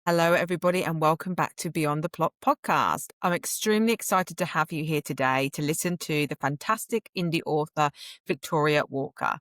Hello, everybody, and welcome back to Beyond the Plot podcast. I'm extremely excited to have you here today to listen to the fantastic indie author, Victoria Walker.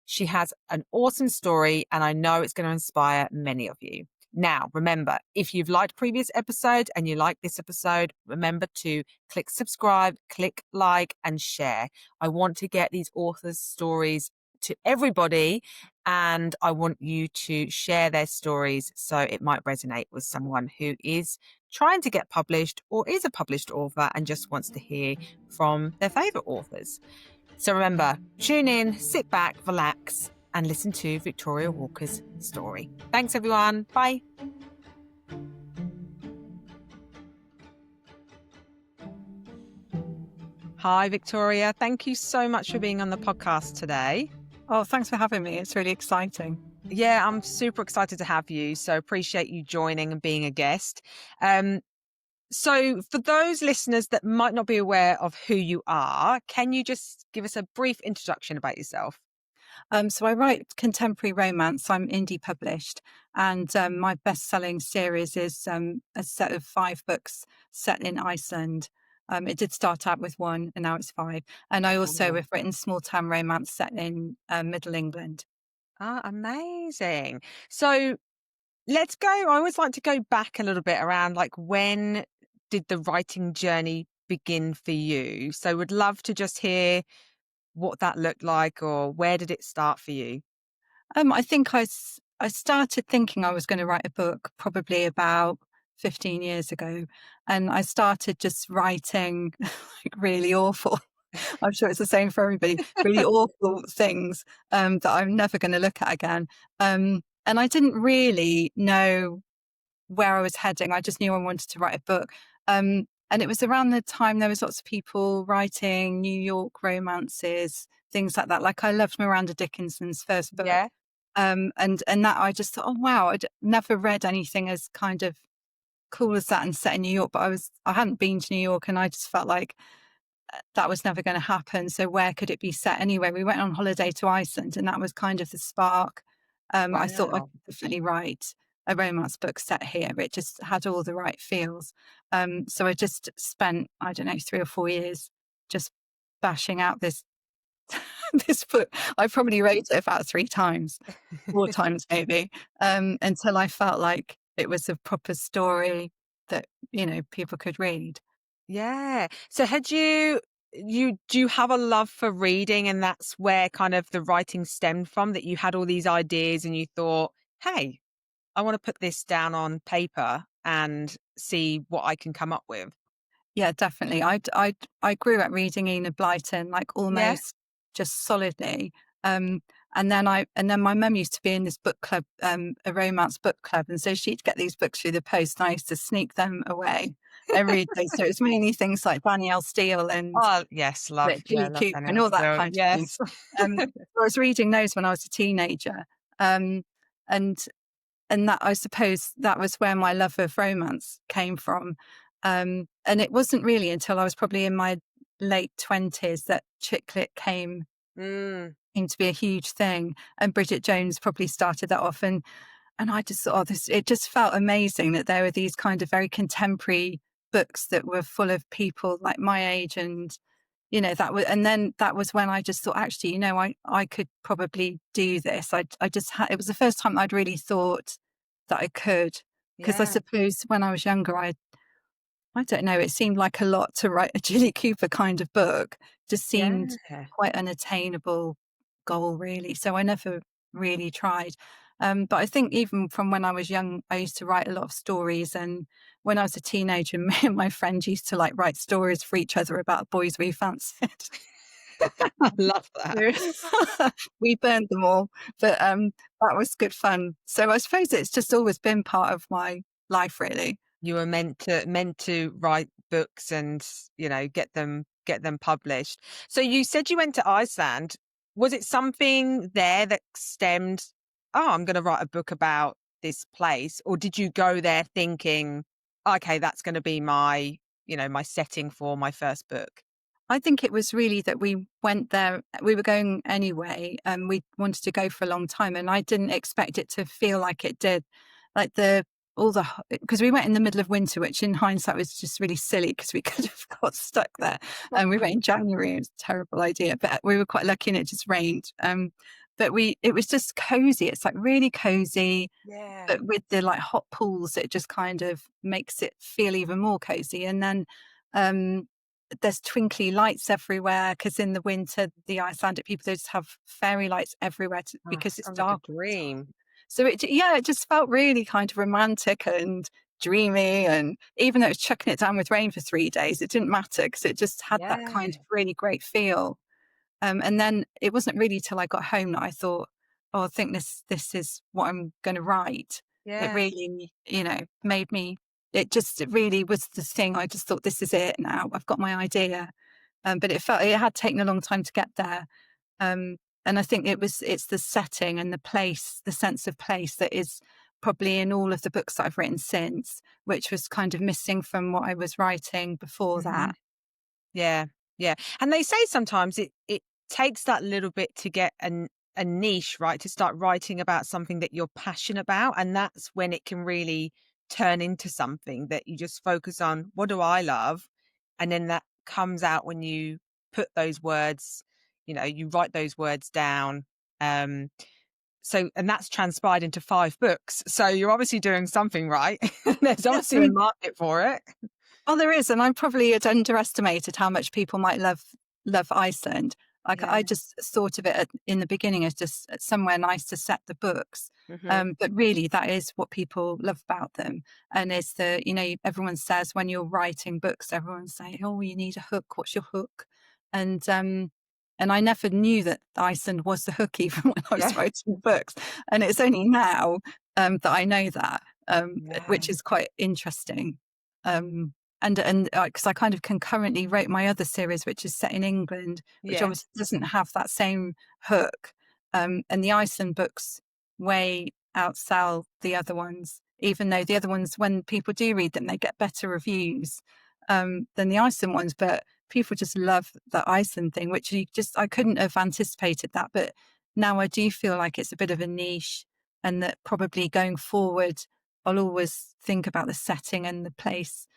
She has an awesome story, and I know it's going to inspire many of you. Now, remember, if you've liked previous episodes and you like this episode, remember to click subscribe, click like, and share. I want to get these authors' stories to everybody, and I want you to share their stories so it might resonate with someone who is trying to get published or is a published author and just wants to hear from their favorite authors. So remember, tune in, sit back, relax, and listen to Victoria Walker's story. Thanks, everyone. Bye. Hi, Victoria. Thank you so much for being on the podcast today. Oh, thanks for having me. It's really exciting. Yeah, I'm super excited to have you. So appreciate you joining and being a guest. So for those listeners that might not be aware of who you are, can you just give us a brief introduction about yourself? So I write contemporary romance. I'm indie published, and my best-selling series is a set of 5 books set in Iceland. It did start out with 1, and now it's 5. And I also Oh. have written small-town romance set in Middle England. Amazing. So let's go. I always like to go back a little bit around like when did the writing journey begin for you? So would love to just hear what that looked like or where did it start for you? I think I started thinking I was going to write a book probably about 15 years ago, and I started just writing like really awful. I'm sure it's the same for everybody. Really awful things that I'm never going to look at again. And I didn't really know where I was heading. I just knew I wanted to write a book. And it was around the time there was lots of people writing New York romances, things like that. Like I loved Miranda Dickinson's first book. Yeah. And that I just thought, oh wow, I'd never read anything as kind of cool as that and set in New York. But I hadn't been to New York, and I just felt like that was never going to happen. So where could it be set anyway? We went on holiday to Iceland, and that was kind of the spark. I thought I Wow. could definitely write a romance book set here. It just had all the right feels. So I just spent, I don't know, 3 or 4 years just bashing out this this book. I probably wrote it about 3 times, 4 times maybe, until I felt like it was a proper story that, people could read. Yeah. So had you do you have a love for reading and that's where kind of the writing stemmed from, that you had all these ideas and you thought, "Hey, I want to put this down on paper and see what I can come up with." Yeah, definitely. I grew up reading Enid Blyton, like Yeah. almost just solidly. Um, and then my mum used to be in this book club, a romance book club, and so she'd get these books through the post, and I used to sneak them away and read those. So it's mainly things like Danielle Steele and Oh, yes, love. Yeah, Julie love Cooper and Danielle all that Steel. kind of thing. Yes. I was reading those when I was a teenager, um, and and that I suppose that was where my love of romance came from. And it wasn't really until I was probably in my late 20s that chick lit Mm, came to be a huge thing. And Bridget Jones probably started that off. And I just thought, oh, it just felt amazing that there were these kind of very contemporary books that were full of people like my age. And, and then that was when I just thought, actually, I could probably do this. I just had, it was the first time I'd really thought that I could. Because I yeah. suppose when I was younger, I don't know, it seemed like a lot to write a Julie Cooper kind of book. Just seemed Yeah. quite an attainable goal, really. So I never really tried. But I think even from when I was young, I used to write a lot of stories. And when I was a teenager, me and my friends used to like write stories for each other about boys we fancied. I love that. We burned them all, but that was good fun. So I suppose it's just always been part of my life, really. You were meant to write books and, get them published. So you said you went to Iceland. Was it something there that stemmed, "Oh, I'm gonna write a book about this place," or did you go there thinking, "Okay, that's gonna be my setting for my first book"? I think it was really that we went there. We were going anyway, and we wanted to go for a long time, and I didn't expect it to feel like it did. Like all the, because we went in the middle of winter, which in hindsight was just really silly because we could have got stuck there. And we went in January. It was a terrible idea, but we were quite lucky and it just rained. But it was just cozy. It's like really cozy, Yeah. but with the like hot pools, it just kind of makes it feel even more cozy. And then um, there's twinkly lights everywhere because in the winter, the Icelandic people, they just have fairy lights everywhere Oh, because it's sounds like a dark all the time. dream. So it just felt really kind of romantic and dreamy. And even though it was chucking it down with rain for 3 days, it didn't matter because it just had that kind Yeah. of really great feel. And then it wasn't really till I got home that I thought, oh, I think this is what I'm going to write. It Yeah. really, made me. It really was the thing. I just thought, this is it now. I've got my idea. But it had taken a long time to get there. Um, and I think it's the setting and the place, the sense of place that is probably in all of the books that I've written since, which was kind of missing from what I was writing before Mhm. that. Yeah, yeah. And they say sometimes it takes that little bit to get a niche, right? To start writing about something that you're passionate about. And that's when it can really turn into something that you just focus on. What do I love? And then that comes out when you put those words, you write those words down. Um, and that's transpired into 5 books. So you're obviously doing something right. There's Yeah, obviously a market for it. oh, there is, and I probably had underestimated how much people might love Iceland. Like Yeah. I just thought of it in the beginning as just somewhere nice to set the books, Hmm. but really that is what people love about them. And it's everyone says when you're writing books, everyone's saying, "Oh, you need a hook. What's your hook?" And and I never knew that Iceland was the hook even when I was Yeah. writing books. And it's only now that I know that, Yeah. which is quite interesting. Um, and because I kind of concurrently wrote my other series, which is set in England, which Yeah. obviously doesn't have that same hook. And the Iceland books way outsell the other ones, even though the other ones, when people do read them, they get better reviews than the Iceland ones. But people just love the Iceland thing, which I couldn't have anticipated that. But now I do feel like it's a bit of a niche, and that probably going forward, I'll always think about the setting and the place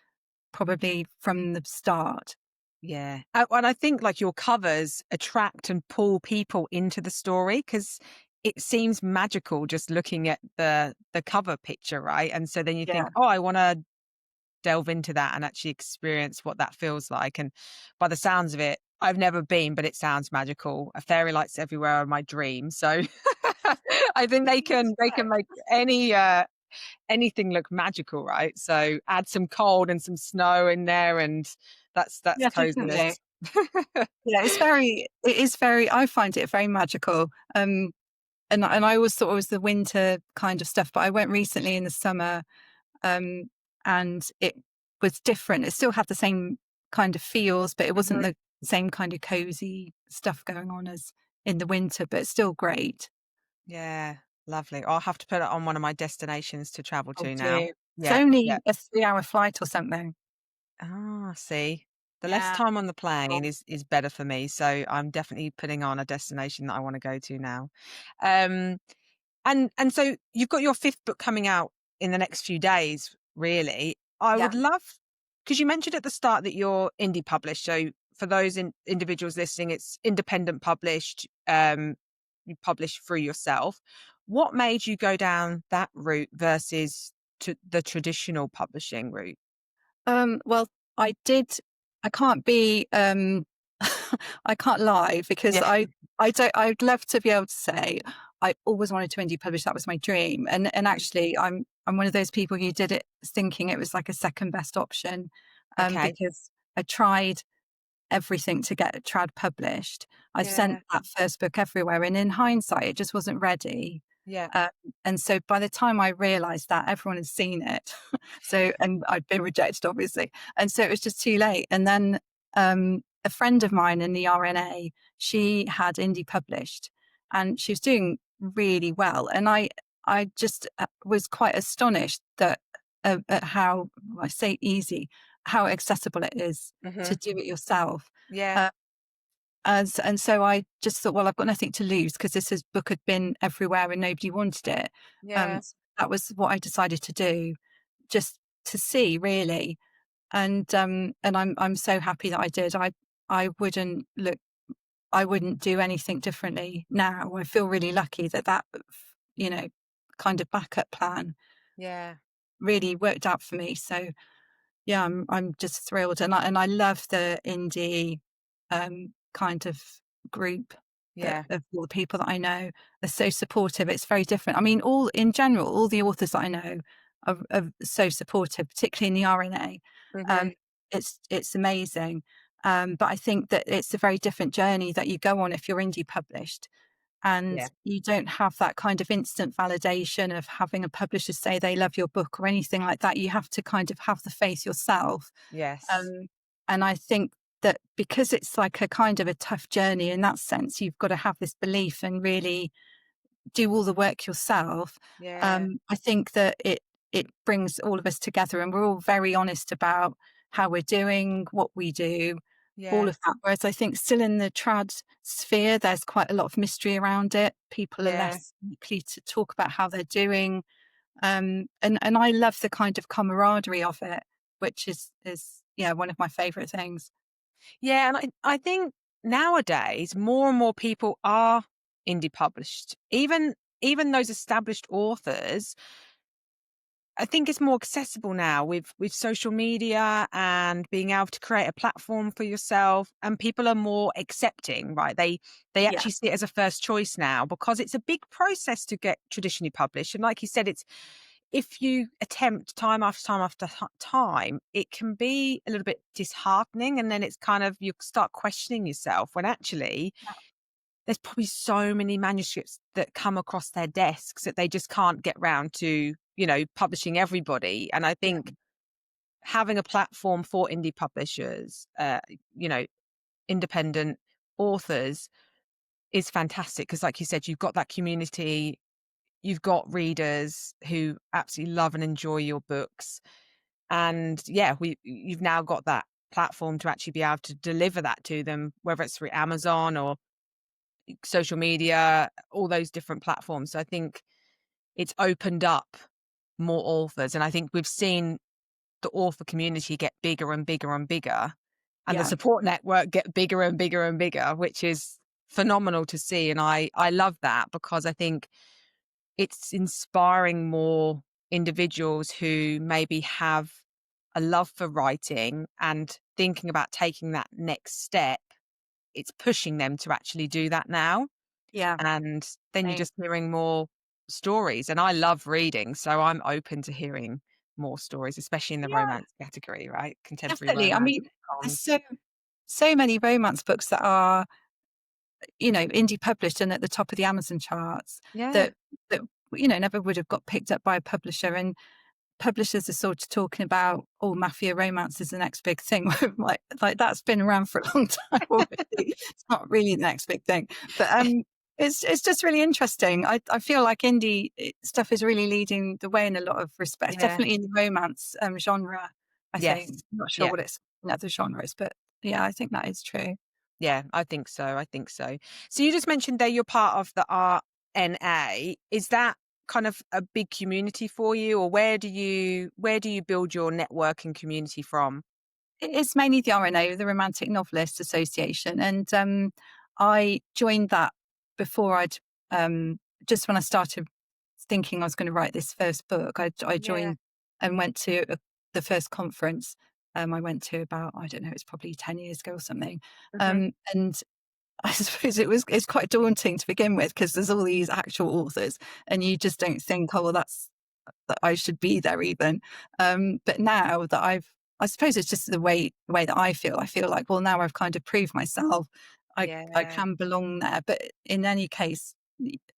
probably from the start. Yeah. And I think like your covers attract and pull people into the story because it seems magical just looking at the cover picture, right? And so then you think, Yeah. oh, I want to delve into that and actually experience what that feels like. And by the sounds of it, I've never been, but it sounds magical. A fairy lights everywhere are my dream. So I think they can make anything look magical, right? So add some cold and some snow in there, and that's Yeah, definitely. coziness. Yeah, it is very, I find it very magical. And I always thought it was the winter kind of stuff, but I went recently in the summer, um, and it was different. It still had the same kind of feels, but it wasn't Mhm. the same kind of cozy stuff going on as in the winter, but it's still great. Yeah, lovely. I'll have to put it on one of my destinations to travel Oh to now. dear. It's Yeah, yeah. only a 3-hour flight or something. Ah, see. The less Yeah. time on the plane is better for me, so I'm definitely putting on a destination that I wanna go to now. Um, and so you've got your 5th book coming out in the next few days, really. I Yeah. would love, because you mentioned at the start that you're indie published, so for those individuals listening, it's independent published, you publish through yourself. What made you go down that route versus to the traditional publishing route? Well, I did. I can't be. I can't lie because Yeah. I don't. I'd love to be able to say I always wanted to indie publish. That was my dream. And actually, I'm one of those people who did it thinking it was like a second best option, Okay. because I tried everything to get trad published. I sent Yeah. that first book everywhere, and in hindsight, it just wasn't ready. Yeah. Um, and so by the time I realised that, everyone had seen it, and I'd been rejected, obviously, and so it was just too late. And then a friend of mine in the RNA, she had indie published, and she was doing really well, and I just was quite astonished that at how, well, I say easy, how accessible it is to Mhm. do it yourself. Yeah. Uh, and so I just thought, well, I've got nothing to lose because book had been everywhere and nobody wanted it. Yeah. So that was what I decided to do. just to see really. And I'm so happy that I did. I wouldn't look I wouldn't do anything differently now. I feel really lucky that you know, kind of backup plan Yeah. really worked out for me. So yeah, I'm just thrilled, and I love the indie kind of group that Yeah. of all the people that I know are so supportive. It's very different. I mean, all in general, all the authors that I know are so supportive, particularly in the RNA. Um, Mhm. it's amazing. But I think that it's a very different journey that you go on if you're indie published, and Yeah. you don't have that kind of instant validation of having a publisher say they love your book or anything like that. You have to kind of have the faith yourself. Yes. Um, and I think that because it's like a kind of a tough journey in that sense, you've got to have this belief and really do all the work yourself. Yeah. I think that it brings all of us together, and we're all very honest about how we're doing, what we do, all Yeah. of that. Whereas I think still in the trad sphere, there's quite a lot of mystery around it. People are Yeah. less likely to talk about how they're doing. And I love the kind of camaraderie of it, which is yeah, one of my favorite things. Yeah, and I think nowadays more and more people are indie published. Even those established authors, I think it's more accessible now with social media and being able to create a platform for yourself, and people are more accepting, right? They Yeah, actually see it as a first choice now because it's a big process to get traditionally published. And like you said, it's if you attempt time after time after time, it can be a little bit disheartening. And then it's kind of, you start questioning yourself when actually there's probably so many manuscripts that come across their desks that they just can't get round to, publishing everybody. And I yeah, think having a platform for indie publishers, you know, independent authors is fantastic because, like you said, you've got that community. You've got readers who absolutely love and enjoy your books. And yeah, you've now got that platform to actually be able to deliver that to them, whether it's through Amazon or social media, all those different platforms. So I think it's opened up more authors. And I think we've seen the author community get bigger and bigger and bigger, and the yeah, support network get bigger and bigger and bigger, which is phenomenal to see. And I love that because I think it's inspiring more individuals who maybe have a love for writing and thinking about taking that next step. It's pushing them to actually do that now. yeah. And then you're Same. just hearing more stories. And I love reading, so I'm open to hearing more stories, especially in the Yeah, romance category, right? Contemporary definitely. I romance, mean, there's rom. so many romance books that are, indie published and at the top of the Amazon charts Yeah. that that never would have got picked up by a publisher. And publishers are sort of talking about, oh, mafia romance is the next big thing. like that's been around for a long time already. It's not really the next big thing, but it's just really interesting. I feel like indie stuff is really leading the way in a lot of respects. Yeah. Definitely in the romance genre. I think. Yes. I'm not sure Yeah. what it's in other genres, but yeah, I think that is true. Yeah, I think so. I think so. So you just mentioned there you're part of the RNA. Is that kind of a big community for you, or where do you build your networking community from? It's mainly the RNO, the Romantic Novelists Association, and I joined that before um, just when I started thinking I was going to write this first book. I Yeah. joined and went to the first conference. I went to about, I don't know, it's probably 10 years ago or something. Hmm. And I suppose it's quite daunting to begin with because there's all these actual authors, and you just don't think, oh, well, that I should be there even. But now that I suppose it's just the way that I feel like, well, now I've kind of proved myself. I Yeah. can belong there. But in any case,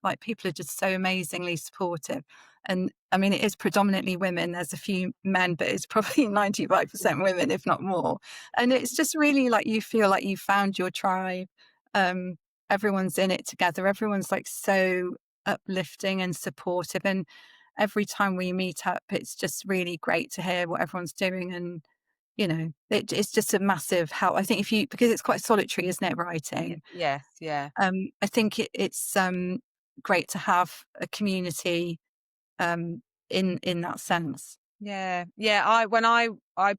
like people are just so amazingly supportive. And I mean, it is predominantly women. There's a few men, but it's probably 95% women, if not more. And it's just really like you feel like you found your tribe. Um, Everyone's in it together. Everyone's like so uplifting and supportive. And every time we meet up, it's just really great to hear what everyone's doing. And, it's just a massive help. I think because it's quite solitary, isn't it, writing? Yes. Yeah. I think it's great to have a community in that sense. Yeah. Yeah, I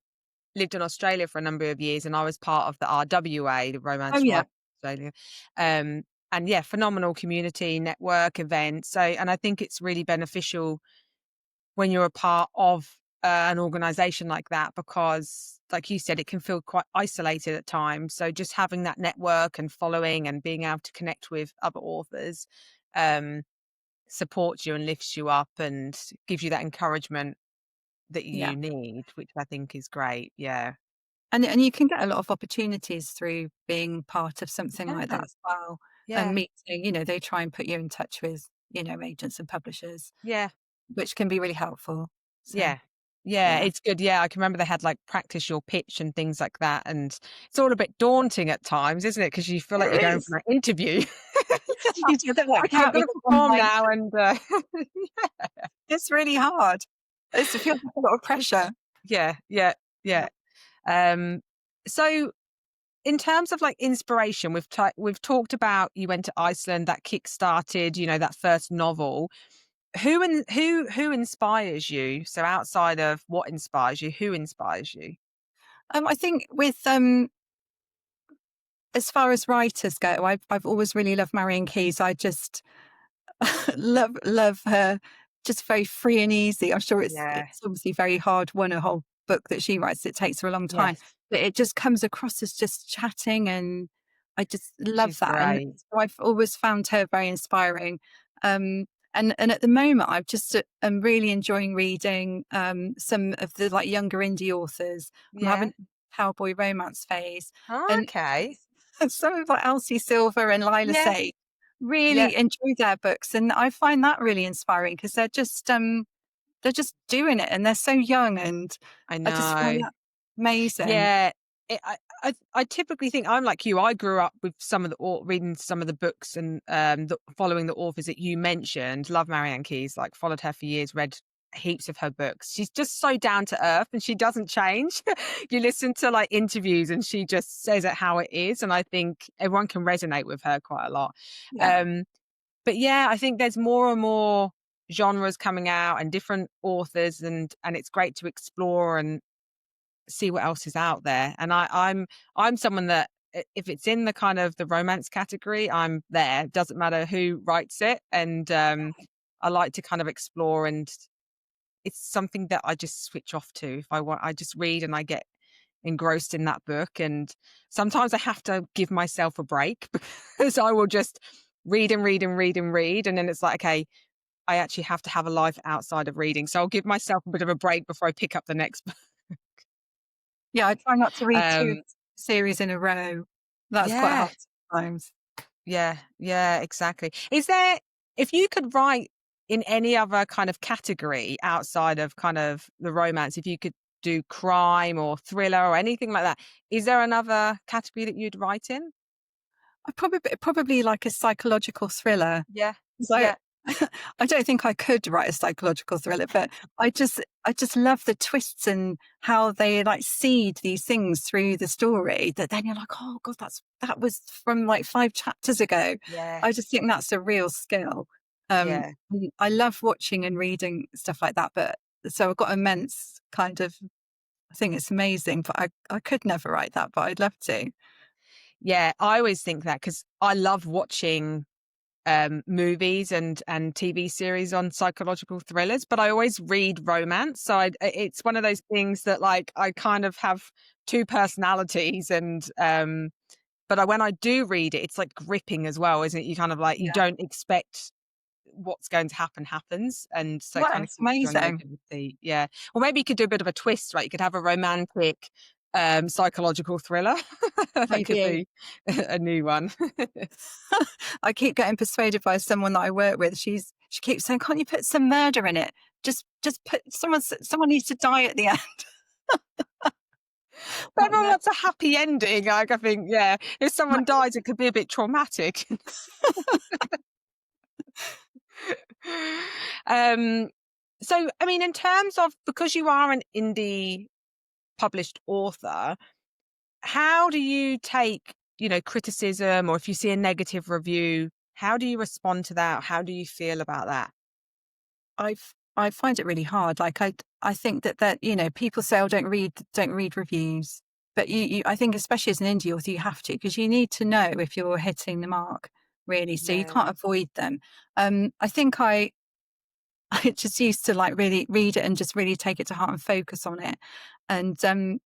lived in Australia for a number of years, and I was part of the RWA, the Oh, Romance yeah. Writers Australia. Um, and yeah, phenomenal community network event. So, and I think it's really beneficial when you're a part of an organization like that, because like you said, it can feel quite isolated at times. So just having that network and following and being able to connect with other authors um, supports you and lifts you up and gives you that encouragement that Yeah. you need, which I think is great. Yeah. And you can get a lot of opportunities through being part of something like that Yeah. as well, and Yeah. meeting, they try and put you in touch with, agents and publishers, Yeah. which can be really helpful. So, Yeah. Yeah, yeah. it's good. Yeah, I can remember they had like practice your pitch and things like that. And it's all a bit daunting at times, isn't it? Because you feel like you're It going is. for an interview. You do that, like, Okay, I've got you've to got one perform line now. to And it's really hard. It feels like a lot of pressure. yeah, yeah, Yeah. yeah. Um, so in terms of like inspiration, we've talked about you went to Iceland, that kick-started, that first novel. Who inspires you? So outside of what inspires you, who inspires you? I think with, as far as writers go, I've always really loved Marion Keyes. I just love her, just very free and easy. I'm sure it's Yeah. it's obviously very hard won a whole book that she writes. It takes her a long time, Yes. but it just comes across as just chatting, and I just love She's that. And great. so I've always found her very inspiring. And at the moment, I've just am really enjoying reading some of the like younger indie authors. I'm Yeah. having a cowboy romance phase, Oh, and okay. some of like Elsie Silver and Lila Yeah. Sage, Yeah. really enjoy their books, and I find that really inspiring because they're just doing it, and they're so young, and I I just find know. that amazing. Yeah. I typically think I'm like you. I grew up with some of the reading some of the books and following the authors that you mentioned. Love Marianne Keyes. Like followed her for years. Read heaps of her books. She's just so down to earth and she doesn't change. You listen to like interviews and she just says it how it is. And I think everyone can resonate with her quite a lot. Yeah, Um, but yeah, I think there's more and more genres coming out and different authors and it's great to explore and see what else is out there. And I'm someone that if it's in the kind of the romance category, I'm there. It doesn't matter who writes it. And I like to kind of explore and it's something that I just switch off to. If I want, I just read and I get engrossed in that book. And sometimes I have to give myself a break because I will just read and read and read and read. And then it's like, okay, I actually have to have a life outside of reading. So I'll give myself a bit of a break before I pick up the next book. yeah. I try not to read two Um, series in a row. That's quite yeah, hard sometimes. yeah, yeah, exactly. Is there, if you could write in any other kind of category outside of kind of the romance, if you could do crime or thriller or anything like that, is there another category that you'd write in? I probably like a psychological thriller. Yeah, So yeah, I don't think I could write a psychological thriller, but I just love the twists and how they like seed these things through the story that then you're like, oh God, that was from like 5 chapters ago. I just yes, think that's a real skill. yeah. And I love watching and reading stuff like that, but so I've got immense kind of I think it's amazing, but I could never write that, but I'd love to. Yeah, I always think that because I love watching movies and TV series on psychological thrillers, but I always read romance. So it's one of those things that like I kind of have two personalities and but when I do read it, it's like gripping as well, isn't it? You kind of like you Yeah. don't expect what's going to happen happens, and so it Well, kind of it's keeps you on the edge amazing. of the seat. Yeah. Well, maybe you could do a bit of a twist, right? You could have a romantic psychological thriller. That could Maybe be a new one. I keep getting persuaded by someone that I work with. She keeps saying, "Can't you put some murder in it? Just put someone needs to die at the end." But Like everyone that. wants a happy ending. Like, I think, yeah, if someone dies, it could be a bit traumatic. um, so, I mean, in terms of because you are an indie published author, how do you take, criticism, or if you see a negative review, how do you respond to that? How do you feel about that? I find it really hard. Like I think that, people say, "Oh, don't read reviews." But I think especially as an indie author, you have to, because you need to know if you're hitting the mark, really, so you Yeah. can't avoid them. I think I just used to like really read it and just really take it to heart and focus on it. And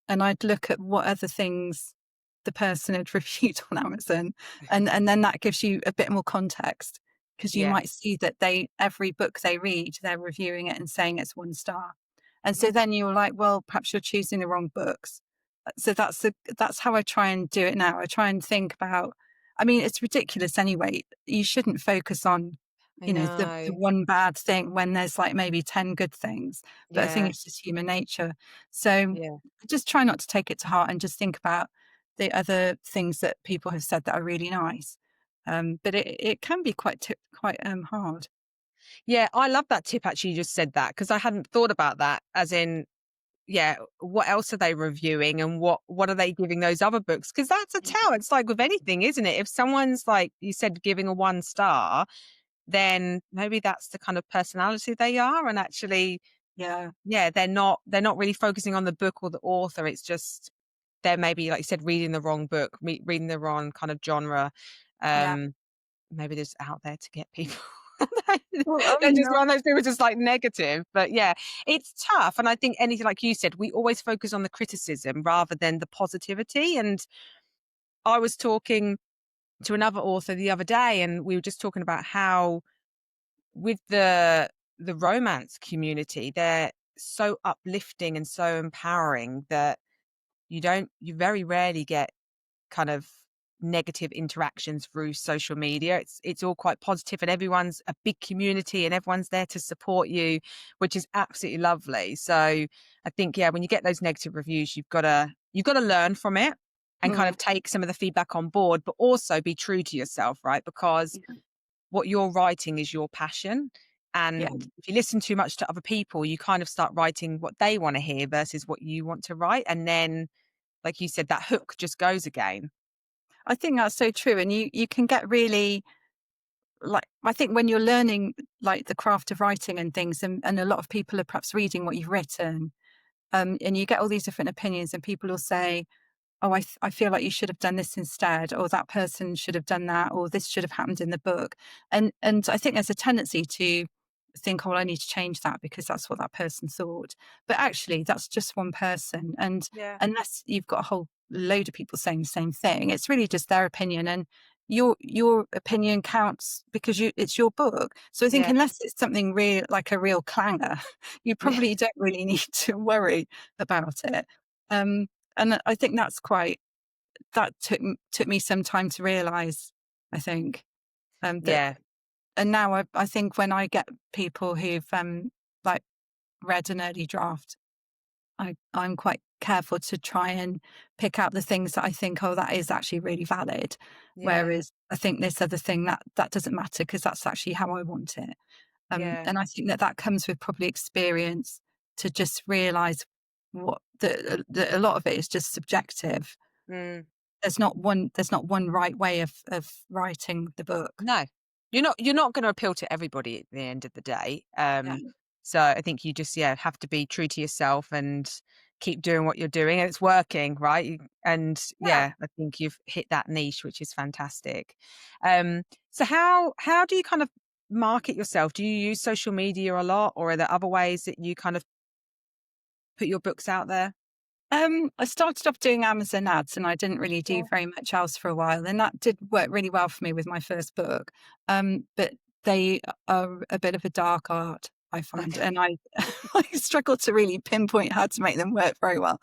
I'd look at what other things the person had reviewed on Amazon, and then that gives you a bit more context, because you Yeah. might see that every book they read, they're reviewing it and saying it's 1 star. And so Mm. then you're like, well, perhaps you're choosing the wrong books. So that's how I try and do it now. I try and think about, I mean, it's ridiculous anyway. You shouldn't focus on, I the know. one bad thing when there's like maybe 10 good things. But I think Yeah. it's just human nature. So Yeah. I just try not to take it to heart and just think about the other things that people have said that are really nice. But it can be quite hard. Yeah, I love that tip actually, you just said that, because I hadn't thought about that, as in, yeah, what else are they reviewing and what are they giving those other books? Because that's a tell. It's like with anything, isn't it? If someone's, like you said, giving a 1 star, then maybe that's the kind of personality they are, and actually, Yeah, yeah, they're not really focusing on the book or the author. It's just they're maybe, like you said, reading the wrong book, reading the wrong kind of genre. yeah. Um, Maybe they're just out there to get people. Well, I They're mean, just one of those people just like negative. But yeah, it's tough. And I think anything, like you said, we always focus on the criticism rather than the positivity. And I was talking to another author the other day, and we were just talking about how with the romance community, they're so uplifting and so empowering that you very rarely get kind of negative interactions through social media. It's all quite positive, and everyone's a big community and everyone's there to support you, which is absolutely lovely. So I think, yeah, when you get those negative reviews, you've got to learn from it and kind mm, of take some of the feedback on board, but also be true to yourself, right? Because what you're writing is your passion. yeah. And if you listen too much to other people, you kind of start writing what they want to hear versus what you want to write. And then, like you said, that hook just goes again. I think that's so true. And you can get really, like, I think when you're learning like the craft of writing and things, and a lot of people are perhaps reading what you've written, and you get all these different opinions, and people will say, "Oh, I feel like you should have done this instead," or "That person should have done that," or "This should have happened in the book." And I think there's a tendency to think, "Oh, well, I need to change that because that's what that person thought." But actually, that's just one person, and Yeah. unless you've got a whole load of people saying the same thing, it's really just their opinion, and your opinion counts because it's your book. So I think Yeah. unless it's something real, like a real clanger, you Yeah. probably don't really need to worry about it. Um, and I think that took me some time to realize, I think, that. Yeah. And now I think when I get people who've, like, read an early draft, I'm quite careful to try and pick out the things that I think, "Oh, that is actually really valid." Yeah. Whereas I think this other thing, that doesn't matter because that's actually how I want it. Yeah. And I think that comes with probably experience, to just realize that a lot of it is just subjective. Mm. There's not one right way of writing the book. No. You're not gonna appeal to everybody at the end of the day. Yeah. So I think you just, yeah, have to be true to yourself and keep doing what you're doing, and it's working, right? And Yeah. yeah, I think you've hit that niche, which is fantastic. So how do you kind of market yourself? Do you use social media a lot, or are there other ways that you kind of put your books out there? I started off doing Amazon ads, and I didn't really do Yeah. very much else for a while, and that did work really well for me with my first book. But they are a bit of a dark art, I find, Okay. and I I struggle to really pinpoint how to make them work very well.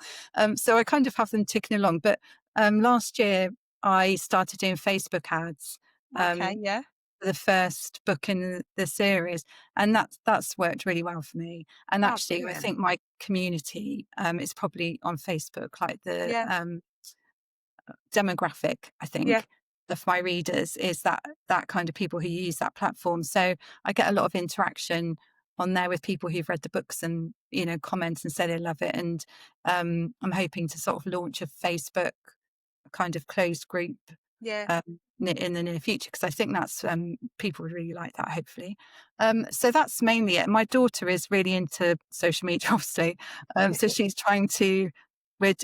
So I kind of have them ticking along. But last year I started doing Facebook ads. Okay, Um, yeah. the first book in the series, and that's worked really well for me. And Oh, actually, I brilliant. think my community is probably on Facebook, like the Yeah. demographic, I Yeah. think, of my readers is that kind of people who use that platform. So I get a lot of interaction on there with people who've read the books, and comments and say they love it. And I'm hoping to sort of launch a Facebook kind of closed group Yeah. In the near future, because I think that's people would really like that, hopefully. So that's mainly it. My daughter is really into social media, obviously. So she's trying to,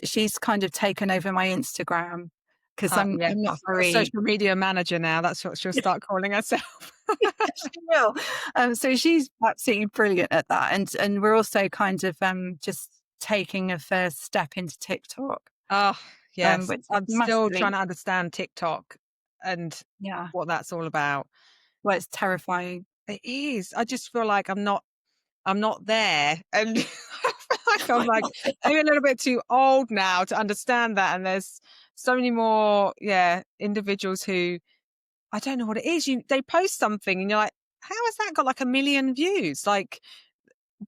she's kind of taken over my Instagram because Yeah, I'm not a very. social media manager now. That's what she'll start calling herself. She will. So she's absolutely brilliant at that, and we're also kind of just taking a first step into TikTok, Oh, yes. which is I'm still trying massively, to understand TikTok and yeah. what that's all about. Well, it's terrifying. It is. I just feel like I'm not there. And I feel like I'm like maybe a little bit too old now to understand that. And there's so many more, individuals who I don't know what it is. They post something and you're like, how has that got like a million views? Like,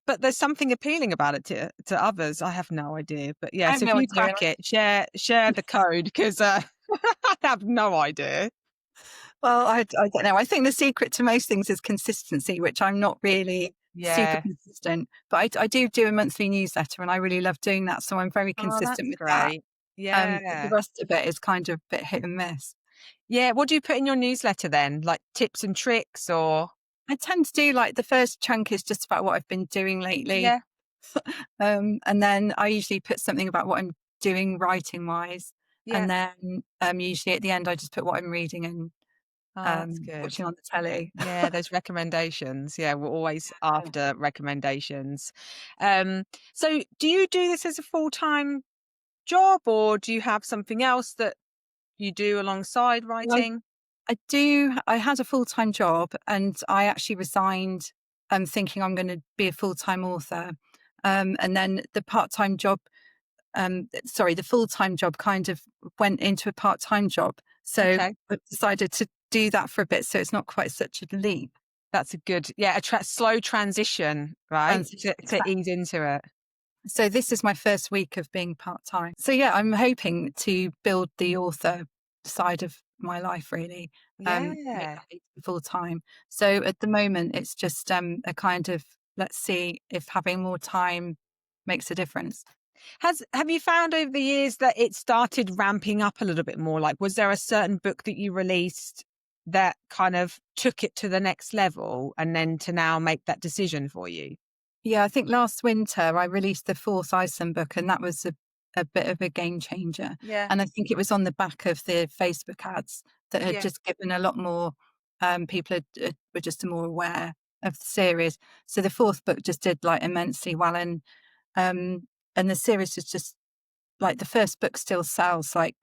but there's something appealing about it to others. I have no idea. But I yeah, have so if no you idea. crack it, share the code because I have no idea. Well, I don't know. I think the secret to most things is consistency, which I'm not really super Yeah. consistent. But I do a monthly newsletter, and I really love doing that. So I'm very Oh, consistent that's with that. great. But the Yeah. rest of it is kind of a bit hit and miss. Yeah. What do you put in your newsletter then? Like tips and tricks or? I tend to do like the first chunk is just about what I've been doing lately. Yeah. And then I usually put something about what I'm doing writing wise. Yeah. And then usually at the end, I just put what I'm reading and Oh, that's good. watching on the telly. Yeah, those recommendations. Yeah, we're always after recommendations. Um, so do you do this as a full-time job or do you have something else that you do alongside Well, writing? I do. I had a full time job, and I actually resigned, thinking I'm going to be a full time author. And then the part time job, the full time job kind of went into a part time job. So Okay. I decided to do that for a bit, so it's not quite such a leap. That's a good, yeah, slow transition, right? Transition, To exactly. ease into it. So this is my first week of being part time. So yeah, I'm hoping to build the author side of my life really, make Yeah. that leap to full time. So at the moment, it's just a kind of let's see if having more time makes a difference. Have you found over the years that it started ramping up a little bit more? Like, was there a certain book that you released that kind of took it to the next level and then to now make that decision for you? Yeah, I think last winter I released the fourth Iceland book, and that was a bit of a game changer. Yeah. And I think it was on the back of the Facebook ads that had Yeah. just given a lot more people were just more aware of the series. So the fourth book just did like immensely well, um, and the series is just like the first book still sells like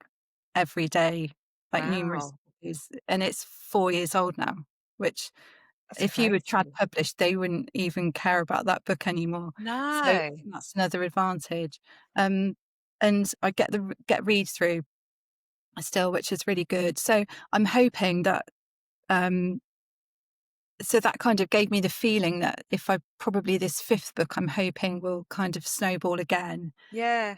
every day, like numerous Wow. copies, and it's 4 years old now, which That's if you were trad crazy. published, they wouldn't even care about that book anymore. So No. that's another advantage. Um, and I get read through still, which is really good. So I'm hoping that um, so that kind of gave me the feeling that if I probably this fifth book I'm hoping will kind of snowball again. Yeah.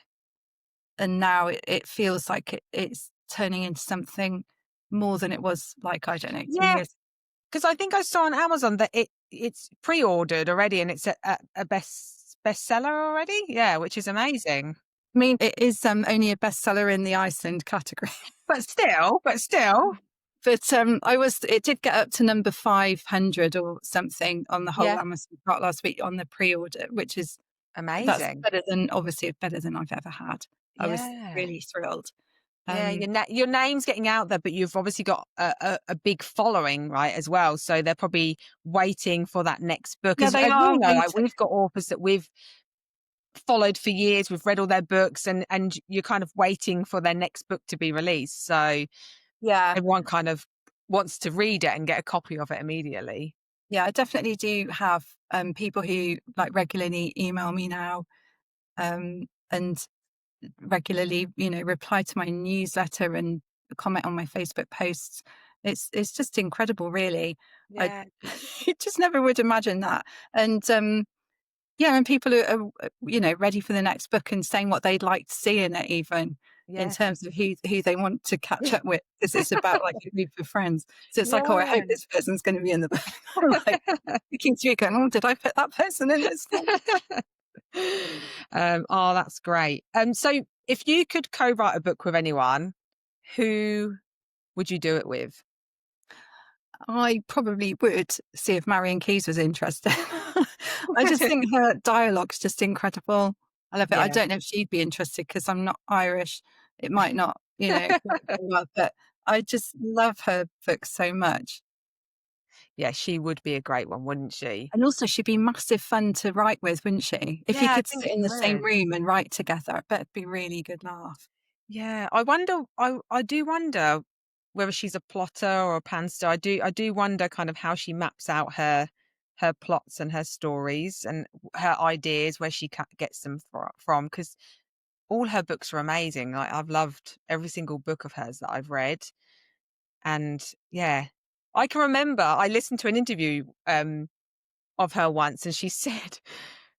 And now it feels like it's turning into something more than it was like, I don't know, 10 Yeah. years. Because I think I saw on Amazon that it's pre-ordered already and it's a bestseller already. Yeah, which is amazing. I mean, it is only a bestseller in the Iceland category. But still. But it did get up to number 500 or something on the whole Yeah. Amazon chart last week on the pre-order, which is that's Amazing. better than obviously better than I've ever had. I was Yeah. really thrilled. Yeah, Um, your name's getting out there, but you've obviously got a big following, right, as well. So they're probably waiting for that next book. yeah, As they as we are know, like waiting. we've got authors that we've followed for years, we've read all their books, and you're kind of waiting for their next book to be released. So Yeah, everyone kind of wants to read it and get a copy of it immediately. yeah, I definitely do have people who like regularly email me now and regularly, reply to my newsletter and comment on my Facebook posts. It's just incredible, really. I Yeah, just never would imagine that. And yeah, and people are ready for the next book and saying what they'd like to see in it, even in yeah. terms of who they want to catch up with, because it's about like a group of friends. So it's like, oh, I hope Yeah. this person's going to be in the book. I'm like looking through, going, oh, did I put that person in this one? Oh, that's great. So if you could co-write a book with anyone, who would you do it with? I probably would see if Marion Keyes was interested. I just think her dialogue's just incredible. I love it. I Yeah. don't know if she'd be interested because I'm not Irish. It might not, work very well, but I just love her books so much. Yeah, she would be a great one, wouldn't she? And also she'd be massive fun to write with, wouldn't she? If you Yeah, I could think sit in she the same would. room and write together, I bet it'd be really good laugh. Yeah, I do wonder whether she's a plotter or a pantser. I do wonder kind of how she maps out her plots and her stories and her ideas, where she gets them from, because all her books are amazing. Like, I've loved every single book of hers that I've read, and yeah, I can remember I listened to an interview, of her once, and she said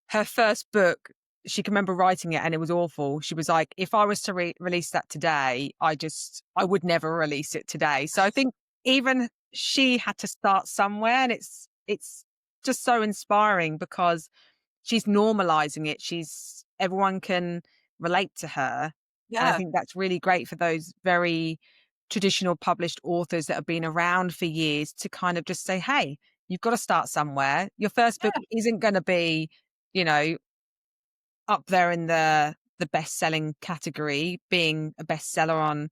her first book, she can remember writing it and it was awful. She was like, "If I was to release that today, I would never release it today." So I think even she had to start somewhere, and it's just so inspiring because she's normalizing it. She's Everyone can relate to her, and I Yeah, think that's really great for those very traditional published authors that have been around for years to kind of just say, "Hey, you've got to start somewhere. Your first book yeah, isn't going to be, you know, up there in the best-selling category, being a bestseller on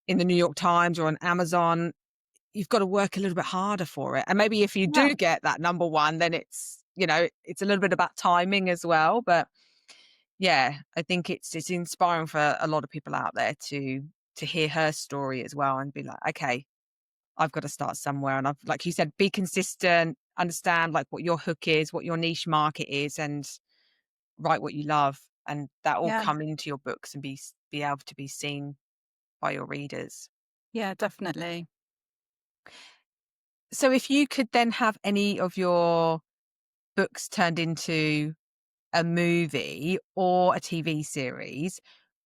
in the New York Times or on Amazon. You've got to work a little bit harder for it. And maybe if you yeah, do get that number one, then it's a little bit about timing as well. But yeah, I think it's inspiring for a lot of people out there to hear her story as well and be like, okay, I've got to start somewhere. And like you said, be consistent, understand like what your hook is, what your niche market is, and write what you love. And that will yeah, come into your books and be able to be seen by your readers. yeah, definitely. So if you could then have any of your books turned into a movie or a TV series,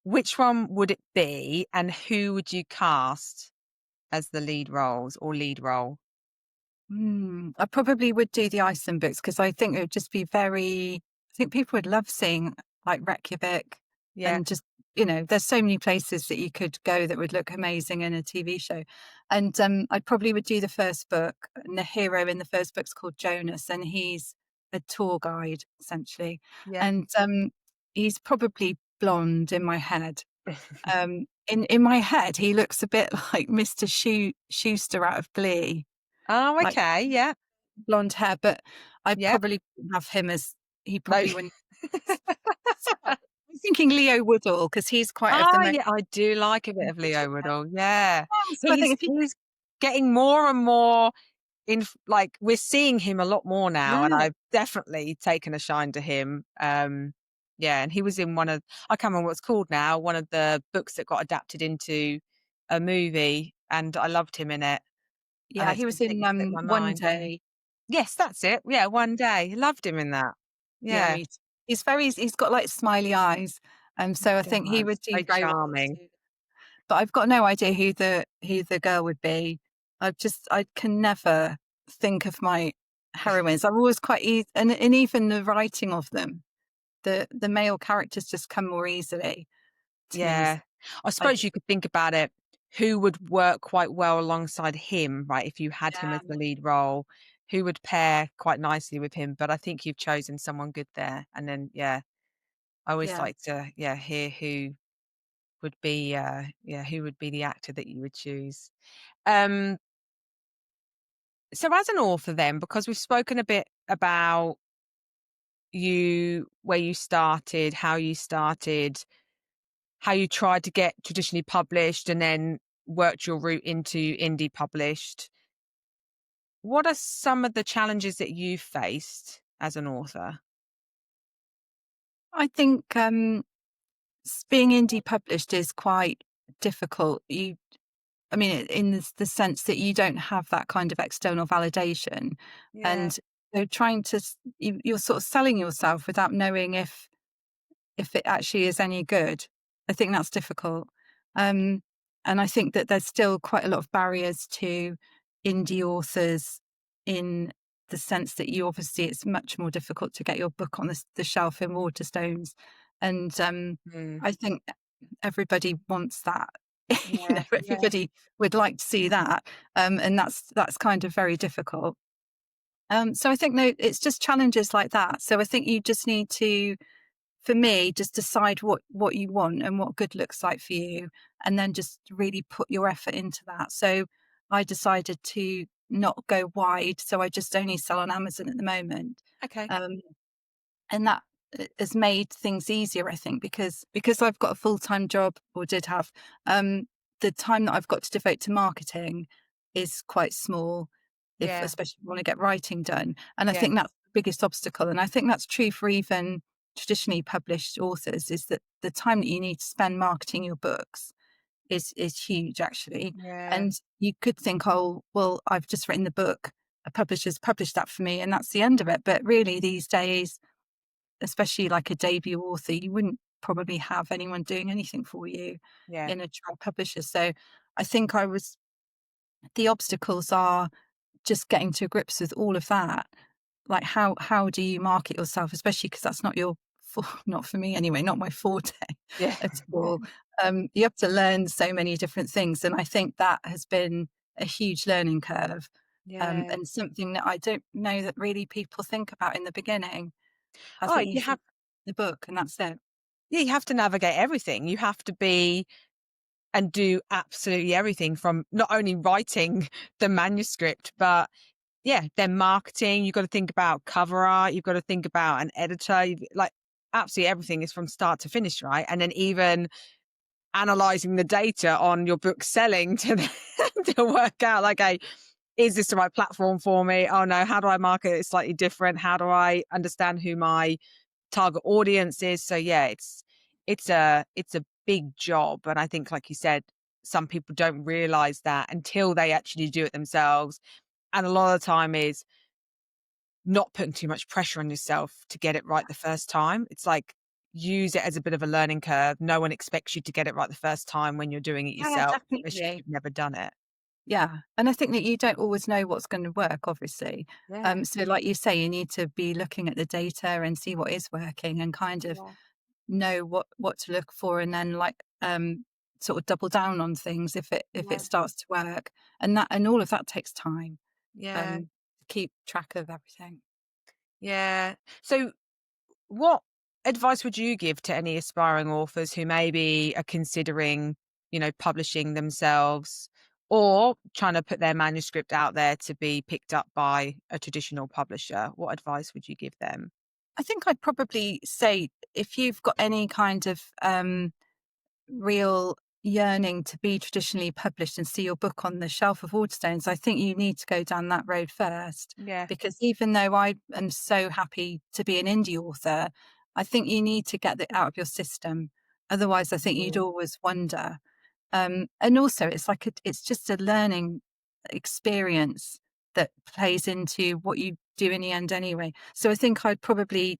which one would it be and who would you cast as the lead roles or lead role? I probably would do the Iceland books because I think it would just be I think people would love seeing like Reykjavik Yeah. and just, there's so many places that you could go that would look amazing in a TV show. And I probably would do the first book. And the hero in the first book's called Jonas, and he's a tour guide essentially. Yeah. And he's probably blonde in my head. In my head, he looks a bit like Mr. Schuster out of Glee, Oh, like okay. Yeah. blonde hair, but I Yeah. probably wouldn't have him as he No. probably wouldn't. I'm thinking Leo Woodall because he's quite of the Oh, most yeah, I do like a bit of Leo Woodall. Yeah. so I think He's if you he's getting more and more like, we're seeing him a lot more now, and yeah, I've definitely taken a shine to him. Yeah, and he was in one of I can't remember what it's called now, one of the books that got adapted into a movie, and I loved him in it, and yeah, he it's was in completely slipped my One mind. Day. Yes, that's it. Yeah, One Day. Loved him in that. Yeah, Yeah, he's got like smiley eyes, so I he think he does. would do Very very well charming. too. But I've got no idea who the girl would be. I can never think of my heroines. I'm always quite and even the writing of them, the male characters just come more easily to me. So Yeah. I I suppose you could think about it, who would work quite well alongside him, right? If you had him yeah, as the lead role, who would pair quite nicely with him? But I think you've chosen someone good there. And then, yeah, I always yeah. like to, yeah, hear who would be the actor that you would choose. Um, so as an author then, because we've spoken a bit about where you started, how you tried to get traditionally published and then worked your route into indie published. What are some of the challenges that you've faced as an author? I think being indie published is quite difficult. I mean, in the sense that you don't have that kind of external validation, Yeah. and trying to you're sort of selling yourself without knowing if it actually is any good. I think that's difficult. Um, and I think that there's still quite a lot of barriers to indie authors in the sense that it's much more difficult to get your book on the shelf in Waterstones. And Mm. I think everybody wants that. You Yeah, know, yeah. everybody would like to see that, and that's kind of very difficult. So I think, no, it's just challenges like that. So I think you just need to, for me, just decide what you want and what good looks like for you, and then just really put your effort into that. So I decided to not go wide, so I just only sell on Amazon at the moment. Okay. Um, and that has made things easier, I think, because I've got a full-time job, or did have. The time that I've got to devote to marketing is quite small, if Yeah, especially if you want to get writing done, and I yeah, think that's the biggest obstacle, and I think that's true for even traditionally published authors, is that the time that you need to spend marketing your books is huge, actually. yeah, And you could think, oh well, I've just written the book, a publisher's published that for me, and that's the end of it. But really, these days, especially like a debut author, you wouldn't probably have anyone doing anything for you yeah. in a trad publisher. So I think the obstacles are just getting to grips with all of that. Like, how do you market yourself, especially because that's not your not for me anyway, not my forte Yeah. at all. You have to learn so many different things, and I think that has been a huge learning curve, Yeah. and something that I don't know that really people think about in the beginning. I Oh, think you think the book and that's it. you have to navigate everything. You have to be and do absolutely everything from not only writing the manuscript, but yeah, then marketing. You've got to think about cover art. You've got to think about an editor. Like absolutely everything is from start to finish, right? And then even analyzing the data on your book selling to to work out like, a is this the right platform for me? Oh no, how do I market it slightly different? How do I understand who my target audience is? So yeah, it's a big job, and I think, like you said, some people don't realize that until they actually do it themselves. And a lot of the time is not putting too much pressure on yourself to get it right the first time. It's like, use it as a bit of a learning curve. No one expects you to get it right the first time when you're doing it Yeah, yourself, especially if definitely. you've never done it. Yeah, and I think that you don't always know what's going to work, obviously. Yeah. So like you say, you need to be looking at the data and see what is working, and kind of Yeah. know what to look for, and then like sort of double down on things if it Yeah. starts to work. And all of that takes time, Yeah. to keep track of everything. Yeah. So what advice would you give to any aspiring authors who maybe are considering, publishing themselves or trying to put their manuscript out there to be picked up by a traditional publisher? What advice would you give them? I think I'd probably say, if you've got any kind of real yearning to be traditionally published and see your book on the shelf of Waterstones, I think you need to go down that road first. Yeah. Because even though I am so happy to be an indie author, I think you need to get it out of your system. Otherwise, I think you'd Mm. always wonder. And also, it's like it's just a learning experience that plays into what you do in the end anyway. So I think I'd probably,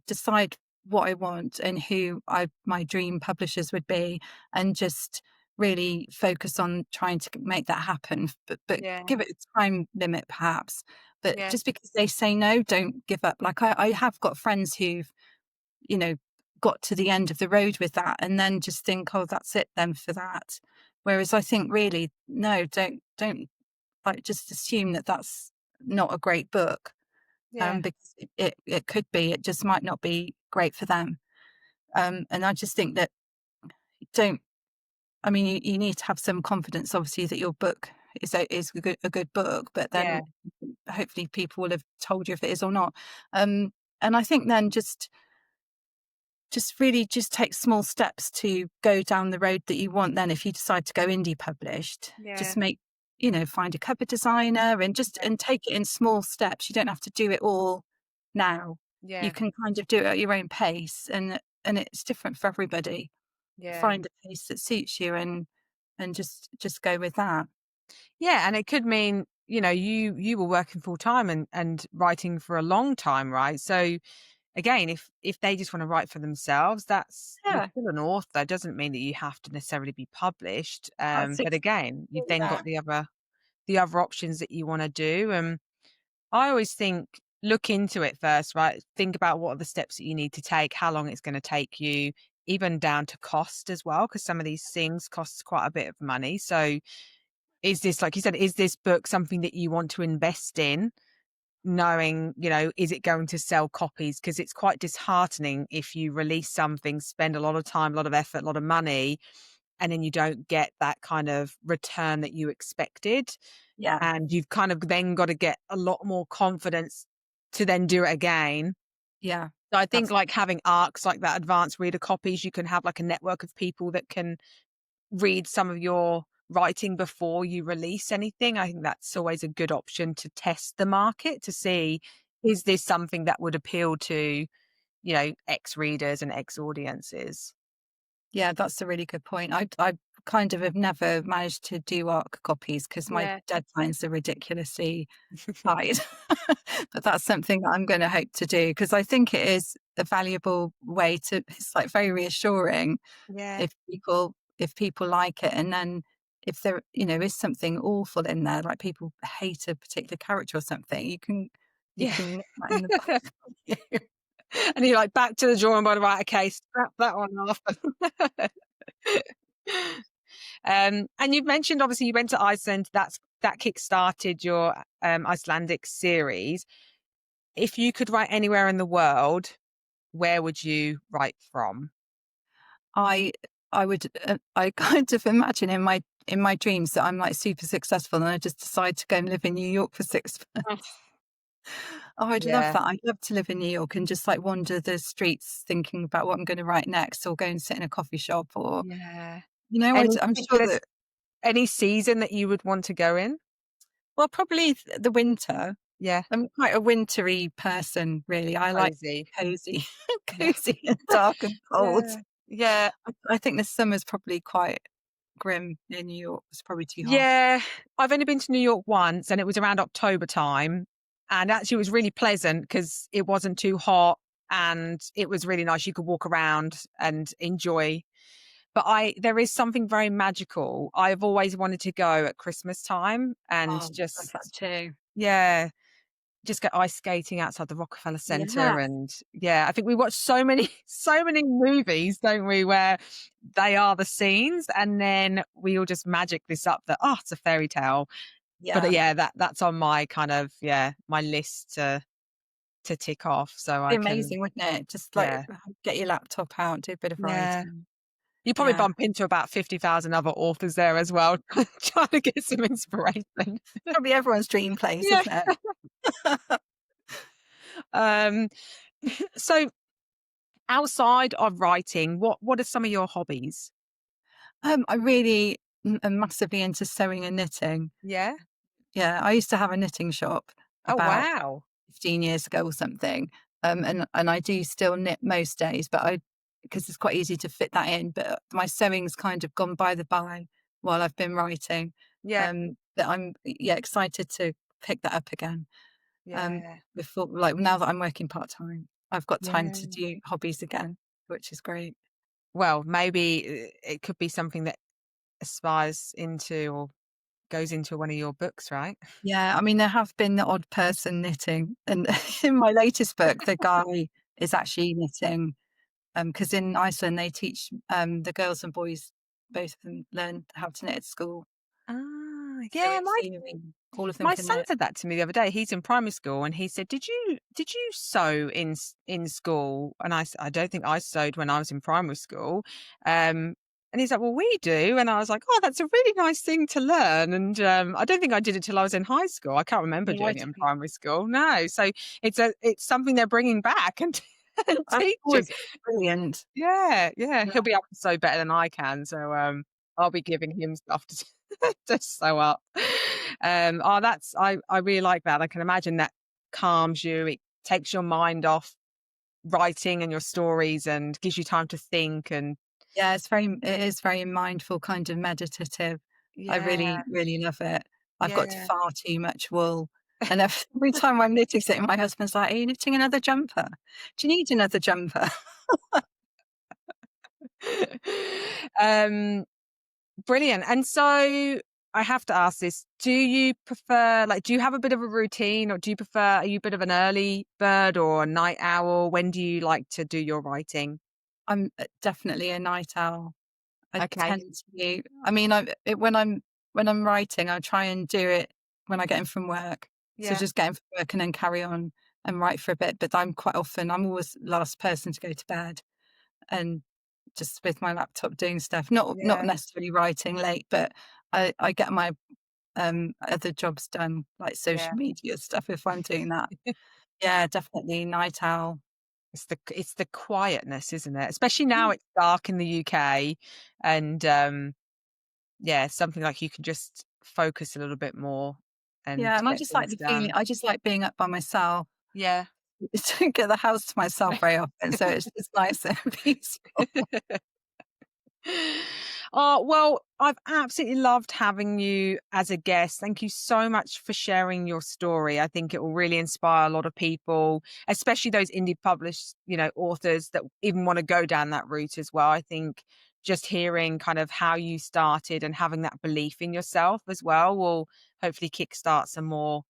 decide what I want and who my dream publishers would be, and just really focus on trying to make that happen. But Yeah. give it a time limit, perhaps. But Yeah. just because they say no, don't give up. Like I have got friends who've, you know, got to the end of the road with that, and then just think, oh, that's it then for that. Whereas I think, really, no, don't like just assume that that's not a great book, Yeah. because it could be, it just might not be great for them. And I just think that, don't, I mean, you need to have some confidence, obviously, that your book is a good book, but Yeah. then hopefully people will have told you if it is or not. And I think then just really just take small steps to go down the road that you want. Then if you decide to go indie published, Yeah. just find a cover designer, and just Yeah. and take it in small steps. You don't have to do it all now. You Yeah. can kind of do it at your own pace, and it's different for everybody. Yeah. Find a pace that suits you, and just go with that. Yeah. And it could mean, you were working full time and writing for a long time, right? So again, if they just want to write for themselves, you're Yeah, still an author. It doesn't mean that you have to necessarily be published. that's But again, you've then got that. the other options that you want to do. And I always think, look into it first, right? Think about what are the steps that you need to take, how long it's going to take you. even down to cost as well, because some of these things cost quite a bit of money. So is this, like you said, is this book something that you want to invest in, knowing, is it going to sell copies? Because it's quite disheartening if you release something, spend a lot of time, a lot of effort, a lot of money, and then you don't get that kind of return that you expected. Yeah, And you've kind of then got to get a lot more confidence to then do it again. yeah, So I think that's like having ARCs like that, advanced reader copies, you can have like a network of people that can read some of your writing before you release anything. I think that's always a good option to test the market to see, is this something that would appeal to, X readers and X audiences? yeah, that's a really good point. I kind of have never managed to do ARC copies because my Yeah. deadlines are ridiculously tight. But that's something that I'm gonna hope to do because I think it is a valuable way to it's, like, very reassuring Yeah. if people like it, and then if there, is something awful in there, like people hate a particular character or something, you Yeah. can nip that in the bud. And you're like, back to the drawing board, right? Okay, scrap that one off. And you've mentioned obviously you went to Iceland. That kick-started your Icelandic series. If you could write anywhere in the world, where would you write from? I I would I kind of imagine in my dreams that I'm like super successful and I just decide to go and live in New York for 6 months. Oh, Oh, I'd love yeah, that. I'd love to live in New York and just like wander the streets thinking about what I'm going to write next, or go and sit in a coffee shop, or yeah. I Any am sure particular that, any season that you would want to go in? well, probably the winter. Yeah, I'm quite a wintry person, really. I like cozy. cozy, Yeah, cozy and dark and cold. yeah, yeah. I think the summer's probably quite grim in New York. It's probably too hot. Yeah, I've only been to New York once, and it was around October time, and actually it was really pleasant because it wasn't too hot and it was really nice. You could walk around and enjoy. But there is something very magical. I've always wanted to go at Christmas time and Oh, love that just, too. yeah, just go ice skating outside the Rockefeller Yeah, Center. And yeah, I think we watch so many so many movies, don't we, where they are the scenes, and then we all just magic this up that, oh, it's a fairy tale. But yeah. yeah, that's on my kind of, yeah, my list to tick off so Be I can, amazing, wouldn't it? Just like yeah. get your laptop out, do a bit of Yeah. writing. You probably Yeah. bump into about 50,000 other authors there as well, trying to get some inspiration. Probably everyone's dream place, Yeah. isn't it? Um, so outside of writing, what are some of your hobbies? I really am massively into sewing and knitting. Yeah? Yeah, I used to have a knitting shop Oh, about wow. 15 years ago or something. And I do still knit most days, but because it's quite easy to fit that in, but my sewing's kind of gone by the by while I've been writing. Yeah. But I'm, yeah, excited to pick that up again. Yeah. Before, like, now that I'm working part-time, I've got time to Yeah. do hobbies again, which is great. Well, maybe it could be something that aspires into or goes into one of your books, right? Yeah, I mean, there have been the odd person knitting, and in my latest book, the guy is actually knitting. Because in Iceland, they teach, the girls and boys, both of them learn how to knit at school. Ah, So yeah, in theory, all of them my can son knit. said that to me the other day. He's in primary school, and he said, "Did you sew in school?" And I don't think I sewed when I was in primary school. And he's like, "Well, we do." And I was like, "Oh, that's a really nice thing to learn." And I don't think I did it till I was in high school. I can't remember No, I doing it in didn't. primary school. No, so it's something they're bringing back and, and That's teaching. always brilliant. Yeah, yeah, Yeah. he'll be able to sew better than I can, so, I'll be giving him stuff to to sew up. Oh, I really like that. I can imagine that calms you. It takes your mind off writing and your stories and gives you time to think and Yeah, it is very mindful, kind of meditative. I yeah, really, really love it. I've got yeah. far too much wool, and every time I'm knitting something, my husband's like, "Are you knitting another jumper? Do you need another jumper?" Um, brilliant. And so I have to ask this, do you prefer, like, do you have a bit of a routine, or do you prefer, are you a bit of an early bird or a night owl? When do you like to do your writing? I'm definitely a night owl. I Okay. tend to be I mean, when I'm writing, I try and do it when I get in from work. So Yeah. just get in from work and then carry on and write for a bit, but I'm always the last person to go to bed and just with my laptop doing stuff, not Yeah. necessarily writing late, but I get my, other jobs done, like Yeah. social media stuff if I'm doing that. Yeah, definitely night owl. It's the quietness, isn't it? Especially now Mm. it's dark in the UK and, yeah, something like you can just focus a little bit more and Yeah, and get things done. I just like being up by myself. Yeah. I don't get the house to myself very often, so it's nice and peaceful. Oh, well, I've absolutely loved having you as a guest. Thank you so much for sharing your story. I think it will really inspire a lot of people, especially those indie published, authors that even want to go down that route as well. I think just hearing kind of how you started and having that belief in yourself as well will hopefully kickstart some more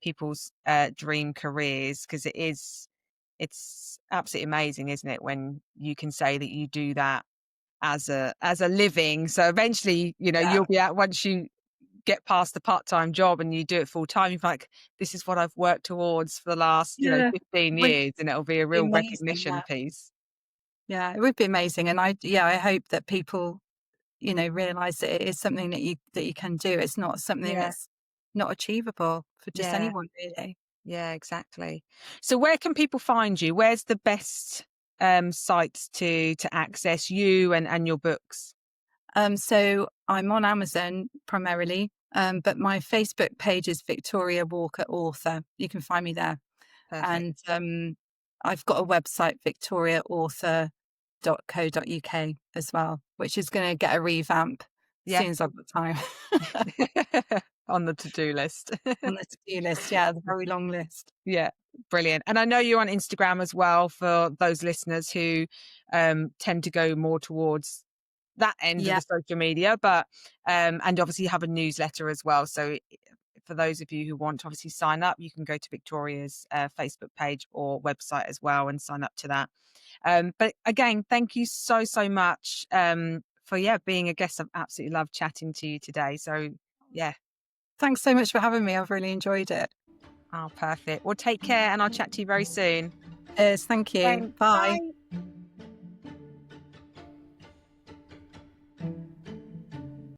people's dream careers because it's absolutely amazing, isn't it, when you can say that you do that as a living. So eventually, Yeah. you'll be out once you get past the part-time job and you do it full time, you're like, this is what I've worked towards for the last, Yeah. 15 Would years, and it'll be a be real amazing, recognition yeah. piece. Yeah, it would be amazing, and I hope that people, realise that it is something that you can do. It's not something Yeah, that's not achievable for just yeah, anyone, really. yeah, exactly. So where can people find you? Where's the best sites to access you and your books? So I'm on Amazon primarily, but my Facebook page is Victoria Walker Author. You can find me there. And, Perfect. I've got a website, victoriaauthor.co.uk as well, which is gonna get a revamp as Yeah. soon as I've got time. On the to-do list. On the to-do list, yeah, the very long list. Yeah, brilliant. And I know you're on Instagram as well for those listeners who tend to go more towards that end of Yeah, the social media, but and obviously you have a newsletter as well. So for those of you who want to obviously sign up, you can go to Victoria's Facebook page or website as well and sign up to that. But again, thank you so, so much for being a guest. I've absolutely loved chatting to you today. So yeah. thanks so much for having me, I've really enjoyed it. Oh, perfect. Well, take care and I'll chat to you very soon. Cheers, thank you. Thanks. Bye. Bye.